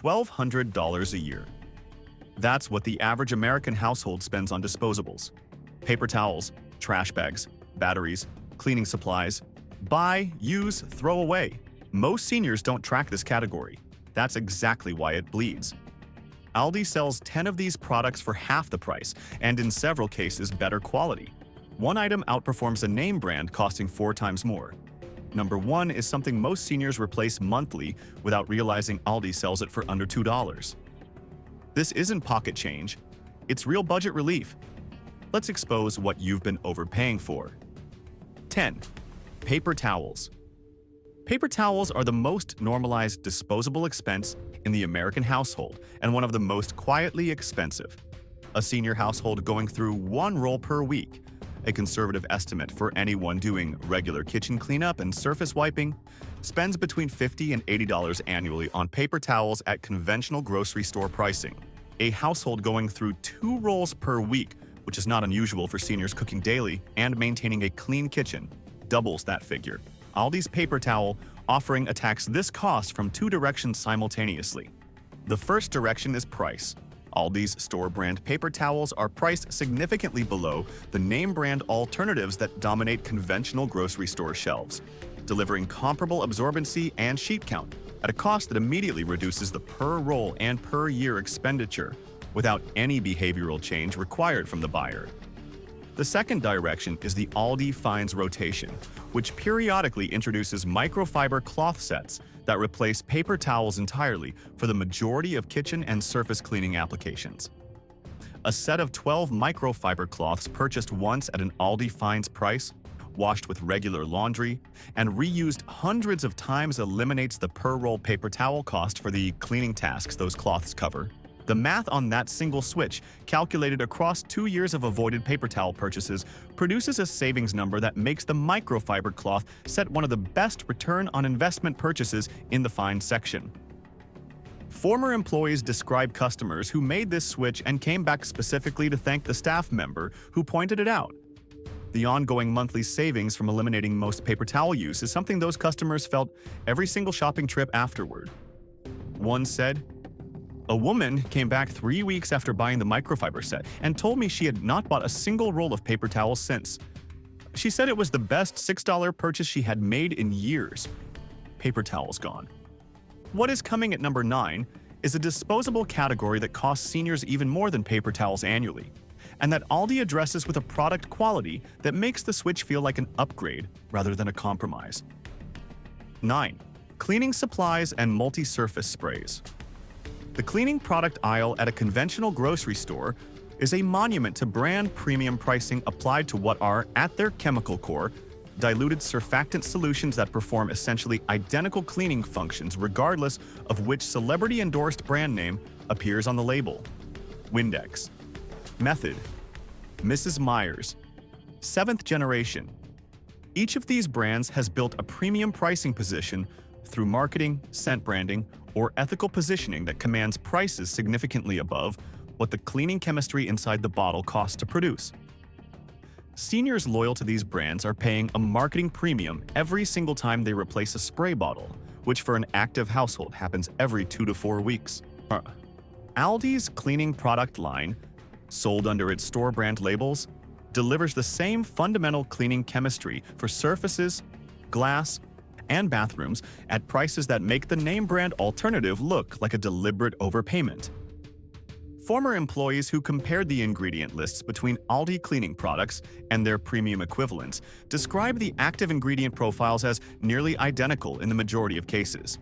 $1,200 a year. That's what the average American household spends on disposables. Paper towels, trash bags, batteries, cleaning supplies. Buy, use, throw away. Most seniors don't track this category. That's exactly why it bleeds. Aldi sells 10 of these products for half the price, and in several cases better quality. One item outperforms a name brand costing 4 times more. Number 1 is something most seniors replace monthly without realizing Aldi sells it for under $2. This isn't pocket change, it's real budget relief. Let's expose what you've been overpaying for. 10. Paper towels. Paper towels are the most normalized disposable expense in the American household and one of the most quietly expensive. A senior household going through 1 roll per week, a conservative estimate for anyone doing regular kitchen cleanup and surface wiping, spends between $50 and $80 annually on paper towels at conventional grocery store pricing. A household going through 2 rolls per week, which is not unusual for seniors cooking daily and maintaining a clean kitchen, doubles that figure. Aldi's paper towel offering attacks this cost from 2 directions simultaneously. The first direction is price. Aldi's store-brand paper towels are priced significantly below the name-brand alternatives that dominate conventional grocery store shelves, delivering comparable absorbency and sheet count at a cost that immediately reduces the per-roll and per-year expenditure without any behavioral change required from the buyer. The second direction is the Aldi Finds rotation, which periodically introduces microfiber cloth sets that replace paper towels entirely for the majority of kitchen and surface cleaning applications. A set of 12 microfiber cloths purchased once at an Aldi Finds price, washed with regular laundry, and reused hundreds of times eliminates the per-roll paper towel cost for the cleaning tasks those cloths cover. The math on that single switch, calculated across 2 years of avoided paper towel purchases, produces a savings number that makes the microfiber cloth set one of the best return on investment purchases in the Find section. Former employees describe customers who made this switch and came back specifically to thank the staff member who pointed it out. The ongoing monthly savings from eliminating most paper towel use is something those customers felt every single shopping trip afterward. One said, "A woman came back 3 weeks after buying the microfiber set and told me she had not bought a single roll of paper towels since. She said it was the best $6 purchase she had made in years." Paper towels gone. What is coming at number 9 is a disposable category that costs seniors even more than paper towels annually, and that Aldi addresses with a product quality that makes the switch feel like an upgrade rather than a compromise. 9. Cleaning supplies and multi-surface sprays. The cleaning product aisle at a conventional grocery store is a monument to brand premium pricing applied to what are, at their chemical core, diluted surfactant solutions that perform essentially identical cleaning functions regardless of which celebrity-endorsed brand name appears on the label. Windex, Method, Mrs. Meyer's, 7th Generation. Each of these brands has built a premium pricing position through marketing, scent branding, or ethical positioning that commands prices significantly above what the cleaning chemistry inside the bottle costs to produce. Seniors loyal to these brands are paying a marketing premium every single time they replace a spray bottle, which for an active household happens every 2 to 4 weeks. Aldi's cleaning product line, sold under its store brand labels, delivers the same fundamental cleaning chemistry for surfaces, glass, and bathrooms at prices that make the name brand alternative look like a deliberate overpayment. Former employees who compared the ingredient lists between Aldi cleaning products and their premium equivalents describe the active ingredient profiles as nearly identical in the majority of cases.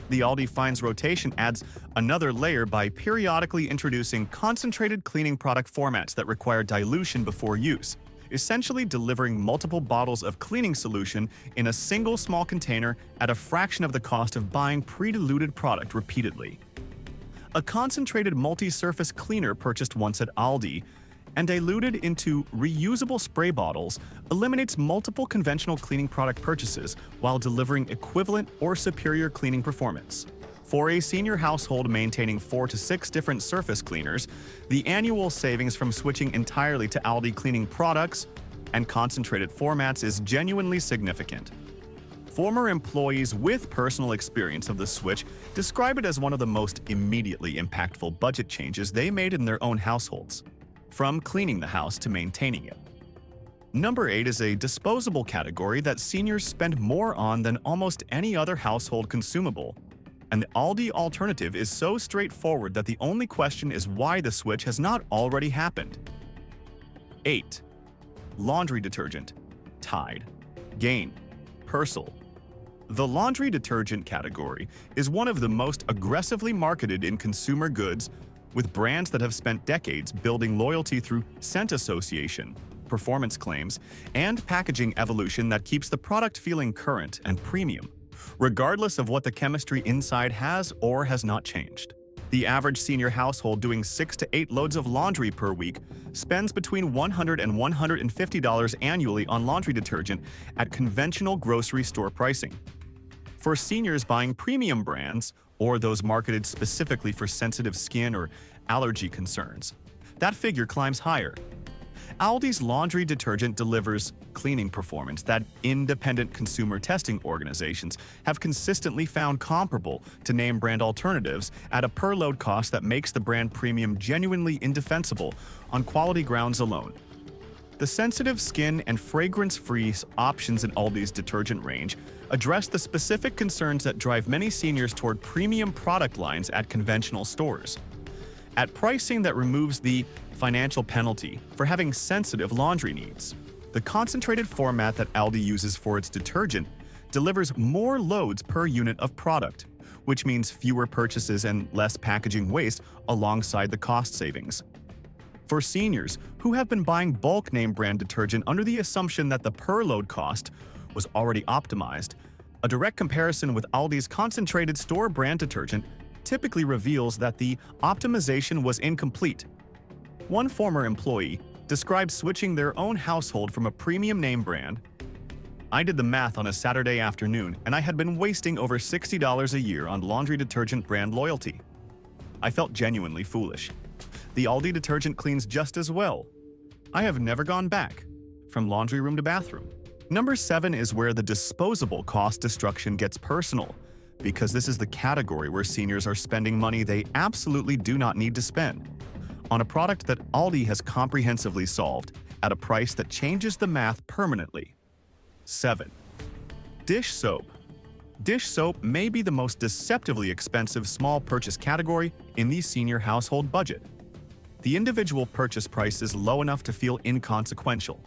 The Aldi Finds rotation adds another layer by periodically introducing concentrated cleaning product formats that require dilution before use, essentially delivering multiple bottles of cleaning solution in a single small container at a fraction of the cost of buying pre-diluted product repeatedly. A concentrated multi-surface cleaner purchased once at Aldi and diluted into reusable spray bottles eliminates multiple conventional cleaning product purchases while delivering equivalent or superior cleaning performance. For a senior household maintaining 4 to 6 different surface cleaners, the annual savings from switching entirely to Aldi cleaning products and concentrated formats is genuinely significant. Former employees with personal experience of the switch describe it as one of the most immediately impactful budget changes they made in their own households, from cleaning the house to maintaining it. Number 8 is a disposable category that seniors spend more on than almost any other household consumable. And the Aldi alternative is so straightforward that the only question is why the switch has not already happened. 8. Laundry detergent. Tide. Gain. Persil. The laundry detergent category is one of the most aggressively marketed in consumer goods, with brands that have spent decades building loyalty through scent association, performance claims, and packaging evolution that keeps the product feeling current and premium, regardless of what the chemistry inside has or has not changed. The average senior household doing 6 to 8 loads of laundry per week spends between $100 and $150 annually on laundry detergent at conventional grocery store pricing. For seniors buying premium brands, or those marketed specifically for sensitive skin or allergy concerns, that figure climbs higher. Aldi's laundry detergent delivers cleaning performance that independent consumer testing organizations have consistently found comparable to name brand alternatives at a per-load cost that makes the brand premium genuinely indefensible on quality grounds alone. The sensitive skin and fragrance-free options in Aldi's detergent range address the specific concerns that drive many seniors toward premium product lines at conventional stores. At pricing that removes the financial penalty for having sensitive laundry needs, the concentrated format that Aldi uses for its detergent delivers more loads per unit of product, which means fewer purchases and less packaging waste alongside the cost savings. For seniors who have been buying bulk name brand detergent under the assumption that the per-load cost was already optimized, a direct comparison with Aldi's concentrated store brand detergent typically reveals that the optimization was incomplete. One former employee described switching their own household from a premium name brand. "I did the math on a Saturday afternoon, and I had been wasting over $60 a year on laundry detergent brand loyalty. I felt genuinely foolish. The Aldi detergent cleans just as well. I have never gone back, from laundry room to bathroom." Number 7 is where the disposable cost destruction gets personal, because this is the category where seniors are spending money they absolutely do not need to spend on a product that Aldi has comprehensively solved at a price that changes the math permanently. 7. Dish soap. Dish soap may be the most deceptively expensive small purchase category in the senior household budget. The individual purchase price is low enough to feel inconsequential.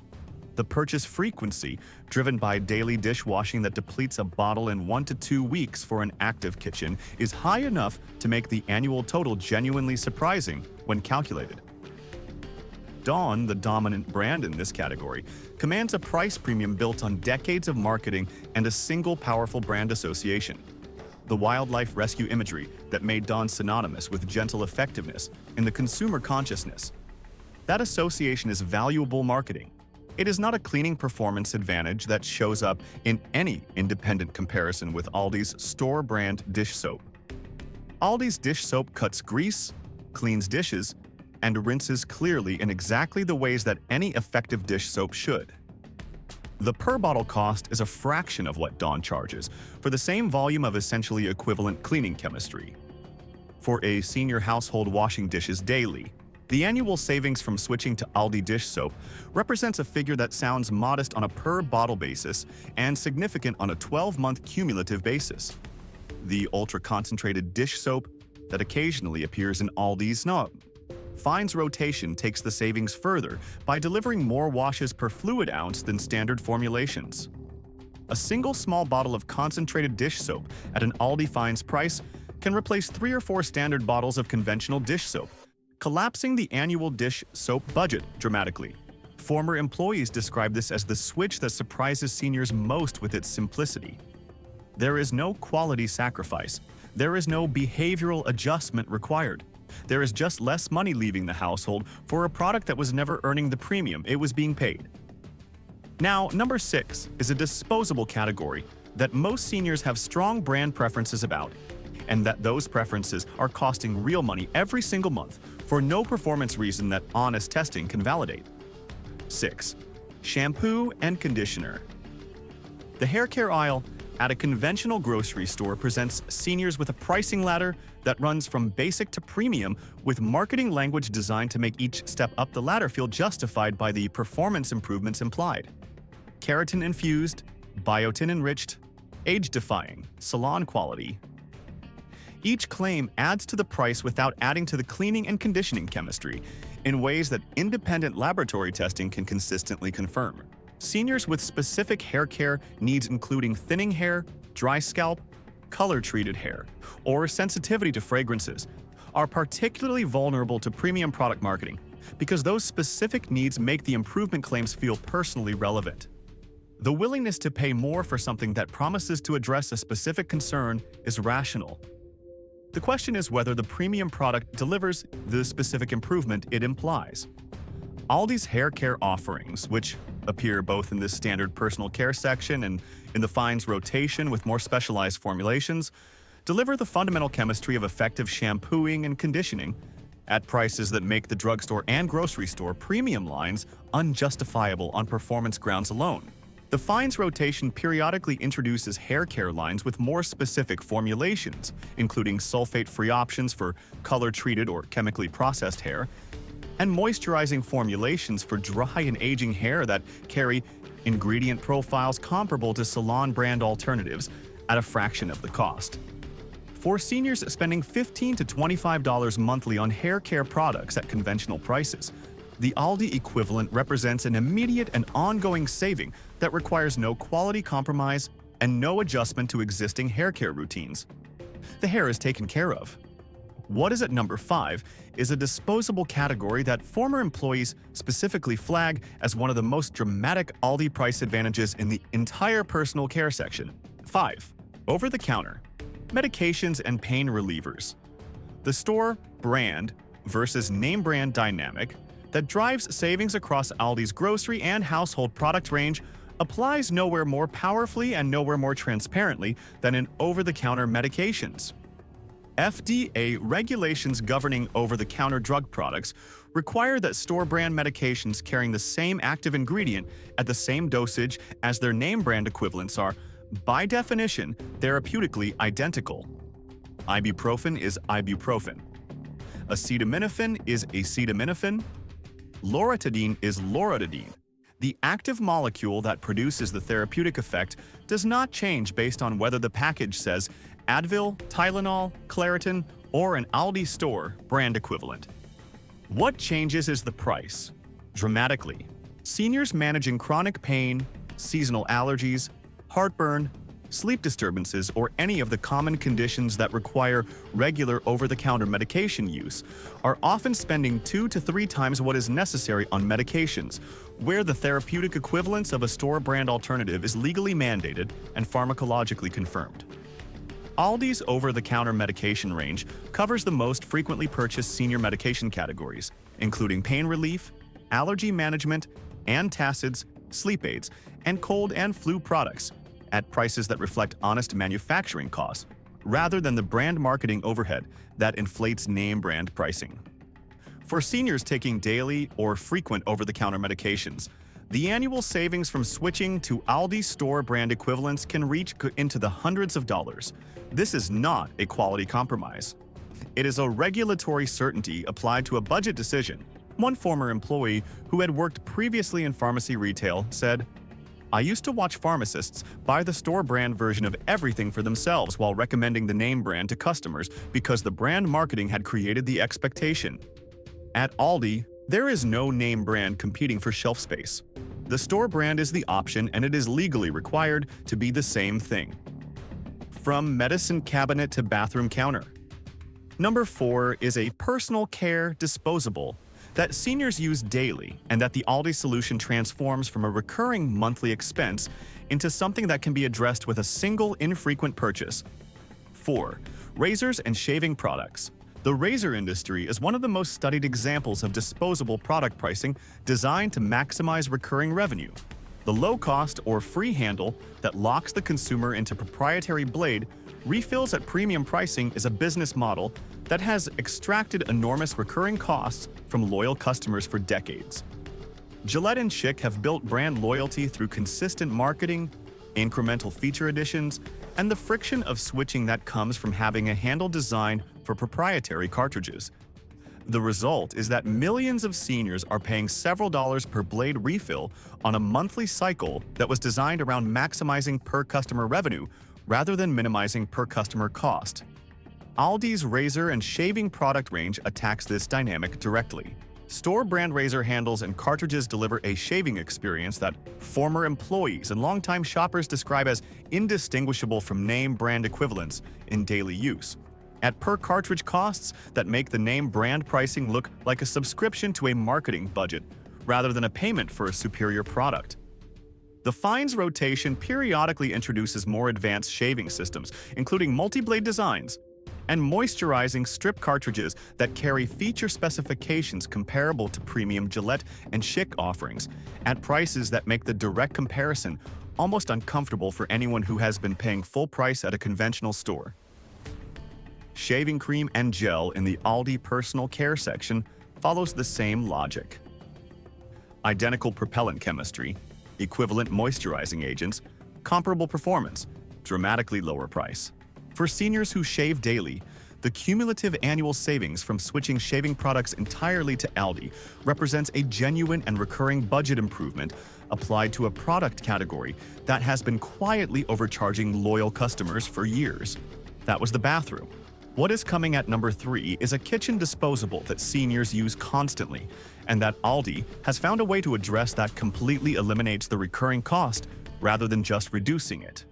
The purchase frequency, driven by daily dishwashing that depletes a bottle in 1 to 2 weeks for an active kitchen, is high enough to make the annual total genuinely surprising when calculated. Dawn, the dominant brand in this category, commands a price premium built on decades of marketing and a single powerful brand association: the wildlife rescue imagery that made Dawn synonymous with gentle effectiveness in the consumer consciousness. That association is valuable marketing. It is not a cleaning performance advantage that shows up in any independent comparison with Aldi's store brand dish soap. Aldi's dish soap cuts grease, cleans dishes, and rinses clearly in exactly the ways that any effective dish soap should. The per-bottle cost is a fraction of what Dawn charges for the same volume of essentially equivalent cleaning chemistry. For a senior household washing dishes daily, the annual savings from switching to Aldi dish soap represents a figure that sounds modest on a per-bottle basis and significant on a 12-month cumulative basis. The ultra-concentrated dish soap that occasionally appears in Aldi's Fine's rotation takes the savings further by delivering more washes per fluid ounce than standard formulations. A single small bottle of concentrated dish soap at an Aldi Fine's price can replace 3 or 4 standard bottles of conventional dish soap, collapsing the annual dish soap budget dramatically. Former employees describe this as the switch that surprises seniors most with its simplicity. There is no quality sacrifice. There is no behavioral adjustment required. There is just less money leaving the household for a product that was never earning the premium it was being paid. Now, number 6 is a disposable category that most seniors have strong brand preferences about, and that those preferences are costing real money every single month for no performance reason that honest testing can validate. 6. Shampoo and conditioner. The hair care aisle at a conventional grocery store presents seniors with a pricing ladder that runs from basic to premium, with marketing language designed to make each step up the ladder feel justified by the performance improvements implied. Keratin-infused, biotin-enriched, age-defying, salon quality. Each claim adds to the price without adding to the cleaning and conditioning chemistry in ways that independent laboratory testing can consistently confirm. Seniors with specific hair care needs, including thinning hair, dry scalp, color-treated hair, or sensitivity to fragrances, are particularly vulnerable to premium product marketing because those specific needs make the improvement claims feel personally relevant. The willingness to pay more for something that promises to address a specific concern is rational. The question is whether the premium product delivers the specific improvement it implies. Aldi's hair care offerings, which appear both in the standard personal care section and in the fines rotation with more specialized formulations, deliver the fundamental chemistry of effective shampooing and conditioning at prices that make the drugstore and grocery store premium lines unjustifiable on performance grounds alone. The fines rotation periodically introduces hair care lines with more specific formulations, including sulfate-free options for color-treated or chemically processed hair, and moisturizing formulations for dry and aging hair that carry ingredient profiles comparable to salon brand alternatives at a fraction of the cost. For seniors spending $15 to $25 monthly on hair care products at conventional prices, the Aldi equivalent represents an immediate and ongoing saving that requires no quality compromise and no adjustment to existing hair care routines. The hair is taken care of. What is at number 5 is a disposable category that former employees specifically flag as one of the most dramatic Aldi price advantages in the entire personal care section. 5. Over-the-counter medications and pain relievers. The store brand versus name brand dynamic that drives savings across Aldi's grocery and household product range applies nowhere more powerfully and nowhere more transparently than in over-the-counter medications. FDA regulations governing over-the-counter drug products require that store-brand medications carrying the same active ingredient at the same dosage as their name-brand equivalents are, by definition, therapeutically identical. Ibuprofen is ibuprofen. Acetaminophen is acetaminophen. Loratadine is loratadine. The active molecule that produces the therapeutic effect does not change based on whether the package says Advil, Tylenol, Claritin, or an Aldi store brand equivalent. What changes is the price. Dramatically. Seniors managing chronic pain, seasonal allergies, heartburn, sleep disturbances, or any of the common conditions that require regular over-the-counter medication use are often spending 2 to 3 times what is necessary on medications, where the therapeutic equivalence of a store-brand alternative is legally mandated and pharmacologically confirmed. Aldi's over-the-counter medication range covers the most frequently purchased senior medication categories, including pain relief, allergy management, antacids, sleep aids, and cold and flu products, at prices that reflect honest manufacturing costs, rather than the brand marketing overhead that inflates name brand pricing. For seniors taking daily or frequent over-the-counter medications, the annual savings from switching to Aldi store brand equivalents can reach into the hundreds of dollars. This is not a quality compromise. It is a regulatory certainty applied to a budget decision. One former employee who had worked previously in pharmacy retail said, "I used to watch pharmacists buy the store brand version of everything for themselves while recommending the name brand to customers because the brand marketing had created the expectation. At Aldi, there is no name brand competing for shelf space. The store brand is the option, and it is legally required to be the same thing." From medicine cabinet to bathroom counter. Number 4 is a personal care disposable that seniors use daily and that the Aldi solution transforms from a recurring monthly expense into something that can be addressed with a single infrequent purchase. 4. Razors and shaving products. The razor industry is one of the most studied examples of disposable product pricing designed to maximize recurring revenue. The low-cost or free handle that locks the consumer into proprietary blade refills at premium pricing is a business model that has extracted enormous recurring costs from loyal customers for decades. Gillette and Schick have built brand loyalty through consistent marketing, incremental feature additions, and the friction of switching that comes from having a handle designed for proprietary cartridges. The result is that millions of seniors are paying several dollars per blade refill on a monthly cycle that was designed around maximizing per-customer revenue rather than minimizing per-customer cost. Aldi's razor and shaving product range attacks this dynamic directly. Store-brand razor handles and cartridges deliver a shaving experience that former employees and longtime shoppers describe as indistinguishable from name-brand equivalents in daily use, at per-cartridge costs that make the name-brand pricing look like a subscription to a marketing budget rather than a payment for a superior product. The Fines rotation periodically introduces more advanced shaving systems, including multi-blade designs and moisturizing strip cartridges that carry feature specifications comparable to premium Gillette and Schick offerings, at prices that make the direct comparison almost uncomfortable for anyone who has been paying full price at a conventional store. Shaving cream and gel in the Aldi personal care section follows the same logic. Identical propellant chemistry, equivalent moisturizing agents, comparable performance, dramatically lower price. For seniors who shave daily, the cumulative annual savings from switching shaving products entirely to Aldi represents a genuine and recurring budget improvement applied to a product category that has been quietly overcharging loyal customers for years. That was the bathroom. What is coming at number 3 is a kitchen disposable that seniors use constantly, and that Aldi has found a way to address that completely eliminates the recurring cost rather than just reducing it.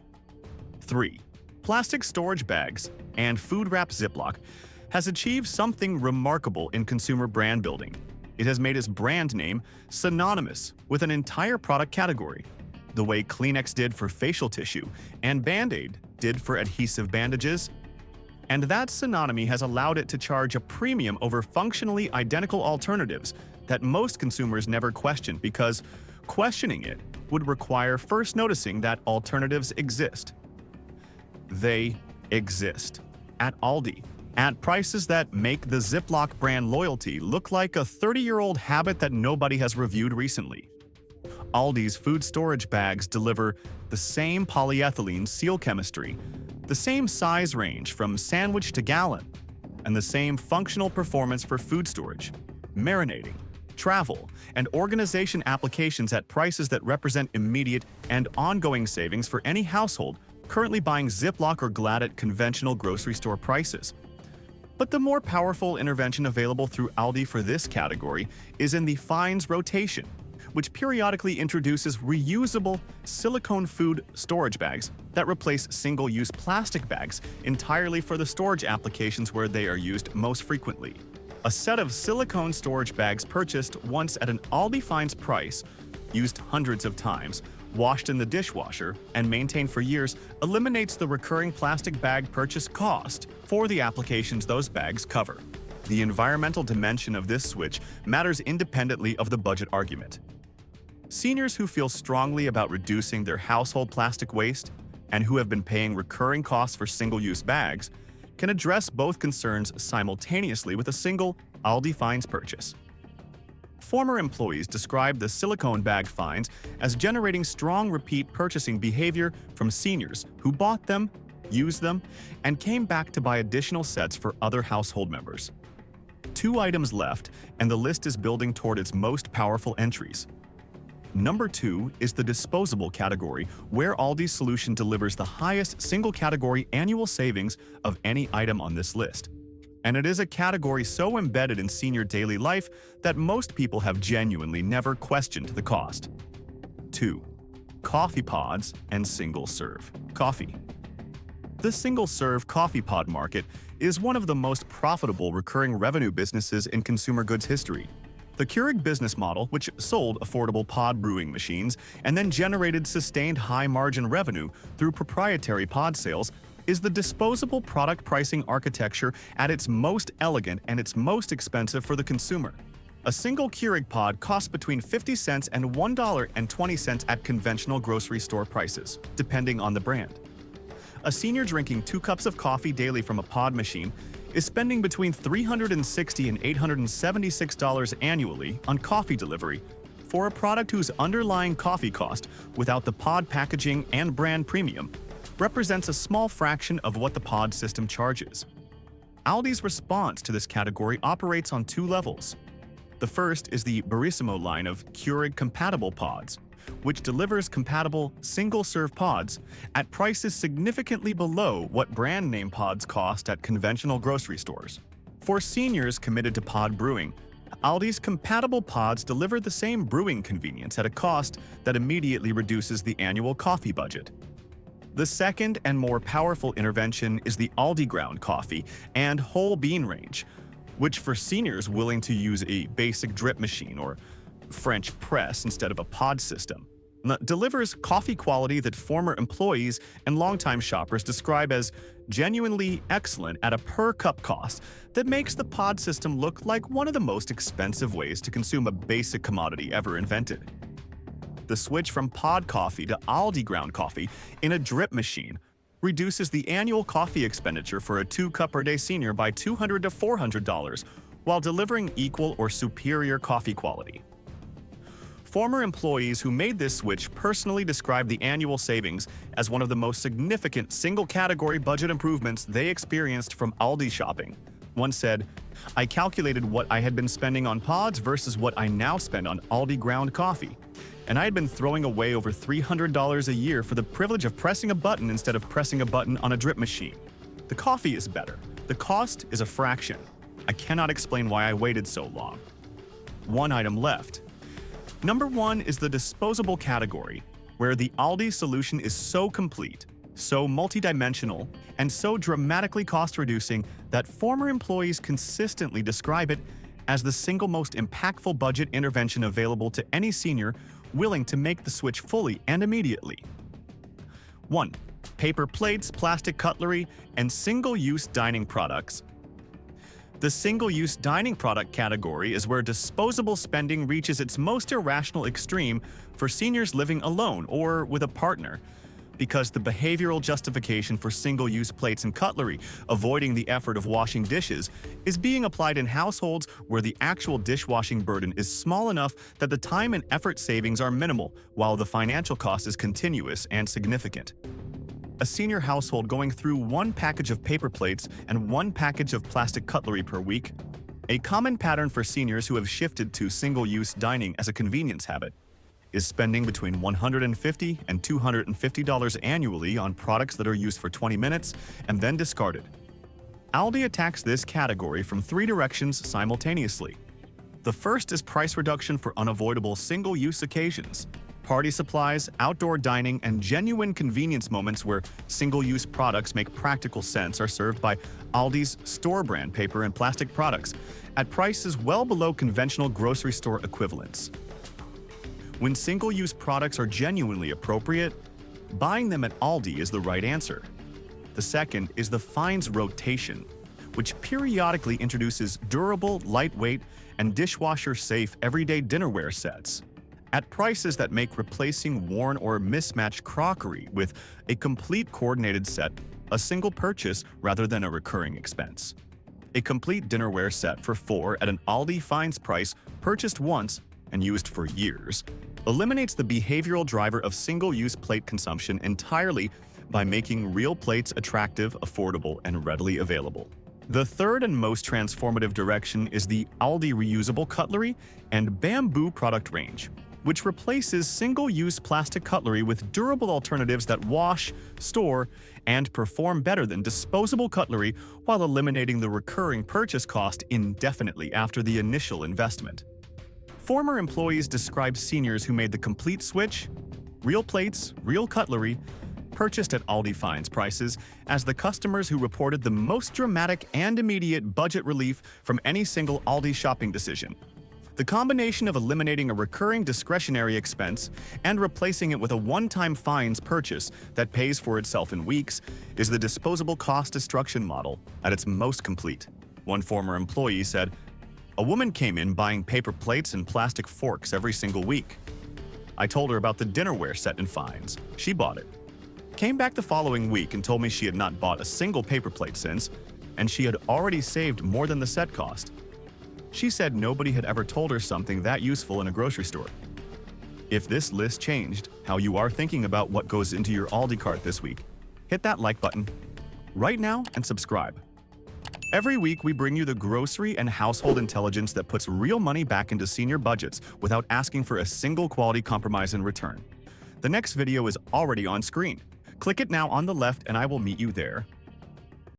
3. Plastic storage bags and food wrap Ziploc has achieved something remarkable in consumer brand building. It has made its brand name synonymous with an entire product category, the way Kleenex did for facial tissue and Band-Aid did for adhesive bandages. And that synonymy has allowed it to charge a premium over functionally identical alternatives that most consumers never question, because questioning it would require first noticing that alternatives exist. They exist at Aldi, at prices that make the Ziploc brand loyalty look like a 30-year-old habit that nobody has reviewed recently. Aldi's food storage bags deliver the same polyethylene seal chemistry, the same size range from sandwich to gallon, and the same functional performance for food storage, marinating, travel, and organization applications at prices that represent immediate and ongoing savings for any household currently buying Ziploc or Glad at conventional grocery store prices. But the more powerful intervention available through Aldi for this category is in the Fines rotation, which periodically introduces reusable silicone food storage bags that replace single-use plastic bags entirely for the storage applications where they are used most frequently. A set of silicone storage bags purchased once at an Aldi Fines price, used hundreds of times, washed in the dishwasher, and maintained for years eliminates the recurring plastic bag purchase cost for the applications those bags cover. The environmental dimension of this switch matters independently of the budget argument. Seniors who feel strongly about reducing their household plastic waste and who have been paying recurring costs for single-use bags can address both concerns simultaneously with a single Aldi Fines purchase. Former employees describe the silicone bag fines as generating strong repeat purchasing behavior from seniors who bought them, used them, and came back to buy additional sets for other household members. 2 items left, and the list is building toward its most powerful entries. Number 2 is the disposable category, where Aldi's solution delivers the highest single-category annual savings of any item on this list. And it is a category so embedded in senior daily life that most people have genuinely never questioned the cost. 2. Coffee pods and single-serve coffee. The single-serve coffee pod market is one of the most profitable recurring revenue businesses in consumer goods history. The Keurig business model, which sold affordable pod brewing machines and then generated sustained high-margin revenue through proprietary pod sales, is the disposable product pricing architecture at its most elegant and its most expensive for the consumer. A single Keurig pod costs between 50 cents and $1.20 at conventional grocery store prices, depending on the brand. A senior drinking 2 cups of coffee daily from a pod machine is spending between $360 and $876 annually on coffee delivery for a product whose underlying coffee cost, without the pod packaging and brand premium, represents a small fraction of what the pod system charges. Aldi's response to this category operates on two levels. The first is the Reusable line of Keurig-compatible pods, which delivers compatible single-serve pods at prices significantly below what brand name pods cost at conventional grocery stores. For seniors committed to pod brewing, Aldi's compatible pods deliver the same brewing convenience at a cost that immediately reduces the annual coffee budget. The second and more powerful intervention is the Aldi ground coffee and whole bean range, which for seniors willing to use a basic drip machine or French press instead of a pod system, delivers coffee quality that former employees and longtime shoppers describe as genuinely excellent at a per-cup cost that makes the pod system look like one of the most expensive ways to consume a basic commodity ever invented. The switch from pod coffee to Aldi ground coffee in a drip machine reduces the annual coffee expenditure for a 2-cup-per-day senior by $200 to $400 while delivering equal or superior coffee quality. Former employees who made this switch personally described the annual savings as one of the most significant single-category budget improvements they experienced from Aldi shopping. One said, "I calculated what I had been spending on pods versus what I now spend on Aldi ground coffee, and I had been throwing away over $300 a year for the privilege of pressing a button instead of pressing a button on a drip machine. The coffee is better. The cost is a fraction. I cannot explain why I waited so long." One item left. Number 1 is the disposable category, where the Aldi solution is so complete, so multidimensional, and so dramatically cost-reducing that former employees consistently describe it as the single most impactful budget intervention available to any senior willing to make the switch fully and immediately. 1. Paper plates, plastic cutlery, and single-use dining products. The single-use dining product category is where disposable spending reaches its most irrational extreme for seniors living alone or with a partner, because the behavioral justification for single-use plates and cutlery, avoiding the effort of washing dishes, is being applied in households where the actual dishwashing burden is small enough that the time and effort savings are minimal, while the financial cost is continuous and significant. A senior household going through 1 package of paper plates and 1 package of plastic cutlery per week, a common pattern for seniors who have shifted to single-use dining as a convenience habit, is spending between $150 and $250 annually on products that are used for 20 minutes and then discarded. Aldi attacks this category from 3 directions simultaneously. The first is price reduction for unavoidable single-use occasions, party supplies, outdoor dining, and genuine convenience moments where single-use products make practical sense are served by Aldi's store-brand paper and plastic products at prices well below conventional grocery store equivalents. When single-use products are genuinely appropriate, buying them at Aldi is the right answer. The second is the fines rotation, which periodically introduces durable, lightweight, and dishwasher-safe everyday dinnerware sets at prices that make replacing worn or mismatched crockery with a complete coordinated set a single purchase rather than a recurring expense. A complete dinnerware set for 4 at an Aldi fines price, purchased once and used for years, eliminates the behavioral driver of single-use plate consumption entirely by making real plates attractive, affordable, and readily available. The third and most transformative direction is the Aldi Reusable cutlery and bamboo product range, which replaces single-use plastic cutlery with durable alternatives that wash, store, and perform better than disposable cutlery while eliminating the recurring purchase cost indefinitely after the initial investment. Former employees describe seniors who made the complete switch, real plates, real cutlery, purchased at Aldi fines prices, as the customers who reported the most dramatic and immediate budget relief from any single Aldi shopping decision. The combination of eliminating a recurring discretionary expense and replacing it with a one-time fines purchase that pays for itself in weeks is the disposable cost destruction model at its most complete. One former employee said, "A woman came in buying paper plates and plastic forks every single week. I told her about the dinnerware set in fines. She bought it. Came back the following week and told me she had not bought a single paper plate since, and she had already saved more than the set cost. She said nobody had ever told her something that useful in a grocery store. If this list changed how you are thinking about what goes into your Aldi cart this week, hit that like button right now and subscribe. Every week, we bring you the grocery and household intelligence that puts real money back into senior budgets without asking for a single quality compromise in return. The next video is already on screen. Click it now on the left and I will meet you there.